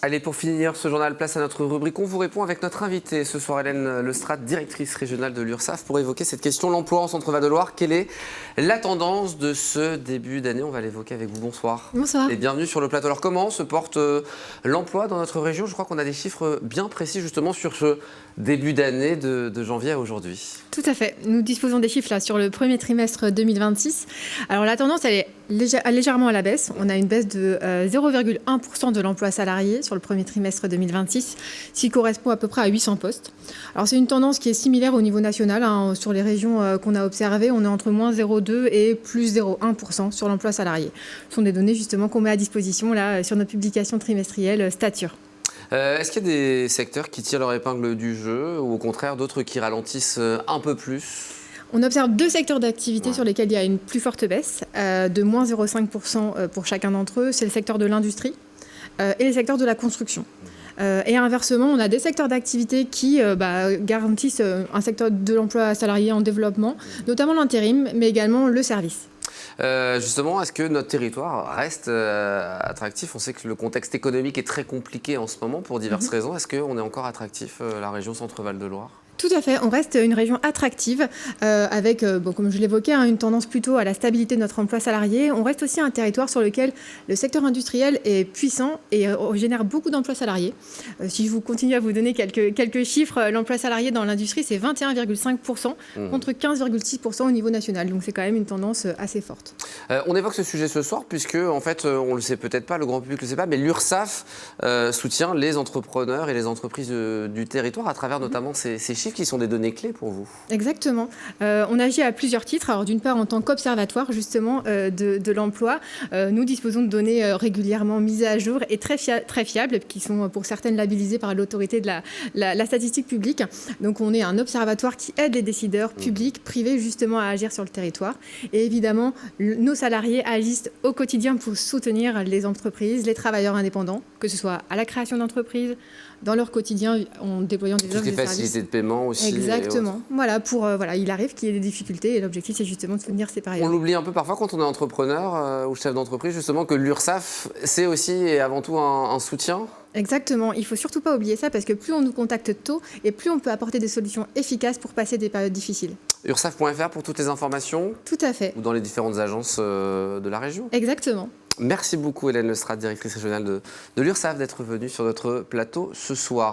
Allez, pour finir ce journal, place à notre rubrique. On vous répond avec notre invitée ce soir, Hélène Lestrade, directrice régionale de l'URSSAF, pour évoquer cette question, l'emploi en Centre-Val de Loire. Quelle est la tendance de ce début d'année? On va l'évoquer avec vous. Bonsoir. Bonsoir. Et bienvenue sur le plateau. Alors, comment se porte l'emploi dans notre région? Je crois qu'on a des chiffres bien précis justement sur ce début d'année de janvier à aujourd'hui. Tout à fait. Nous disposons des chiffres là sur le premier trimestre 2026. Alors la tendance, elle est légèrement à la baisse. On a une baisse de 0,1% de l'emploi salarié sur le premier trimestre 2026, ce qui correspond à peu près à 800 postes. Alors c'est une tendance qui est similaire au niveau national. Sur les régions qu'on a observées, on est entre moins 0,2 et plus 0,1% sur l'emploi salarié. Ce sont des données justement qu'on met à disposition là sur notre publication trimestrielle Stature. Est-ce qu'il y a des secteurs qui tirent leur épingle du jeu ou au contraire d'autres qui ralentissent un peu plus? On observe deux secteurs d'activité sur lesquels il y a une plus forte baisse, de moins 0,5% pour chacun d'entre eux. C'est le secteur de l'industrie et le secteur de la construction. Et inversement, on a des secteurs d'activité qui garantissent un secteur de l'emploi salarié en développement, notamment l'intérim, mais également le service. Justement, est-ce que notre territoire reste attractif? On sait que le contexte économique est très compliqué en ce moment pour diverses raisons. Est-ce qu'on est encore attractif, la région Centre-Val de Loire? Tout à fait, on reste une région attractive avec, comme je l'évoquais, une tendance plutôt à la stabilité de notre emploi salarié. On reste aussi un territoire sur lequel le secteur industriel est puissant et génère beaucoup d'emplois salariés. Si je vous continue à vous donner quelques chiffres, l'emploi salarié dans l'industrie, c'est 21,5% contre 15,6% au niveau national. Donc c'est quand même une tendance assez forte. On évoque ce sujet ce soir puisque, en fait, on ne le sait peut-être pas, le grand public ne le sait pas, mais l'URSSAF soutient les entrepreneurs et les entreprises du territoire à travers notamment ces chiffres qui sont des données clés pour vous. Exactement. On agit à plusieurs titres. Alors d'une part, en tant qu'observatoire justement de l'emploi, nous disposons de données régulièrement mises à jour et très fiables, qui sont pour certaines labellisées par l'autorité de la statistique publique. Donc on est un observatoire qui aide les décideurs publics, privés justement à agir sur le territoire. Et évidemment, nos salariés agissent au quotidien pour soutenir les entreprises, les travailleurs indépendants, que ce soit à la création d'entreprises, dans leur quotidien en déployant des offres de services. Toutes les facilités de paiement aussi. Exactement. Voilà, il arrive qu'il y ait des difficultés et l'objectif c'est justement de soutenir ces périodes. On l'oublie un peu parfois quand on est entrepreneur ou chef d'entreprise, justement, que l'URSSAF, c'est aussi et avant tout un soutien. Exactement, il ne faut surtout pas oublier ça parce que plus on nous contacte tôt et plus on peut apporter des solutions efficaces pour passer des périodes difficiles. URSSAF.fr pour toutes les informations. Tout à fait. Ou dans les différentes agences de la région. Exactement. Merci beaucoup Hélène Lestrade, directrice régionale de l'URSSAF, d'être venue sur notre plateau ce soir.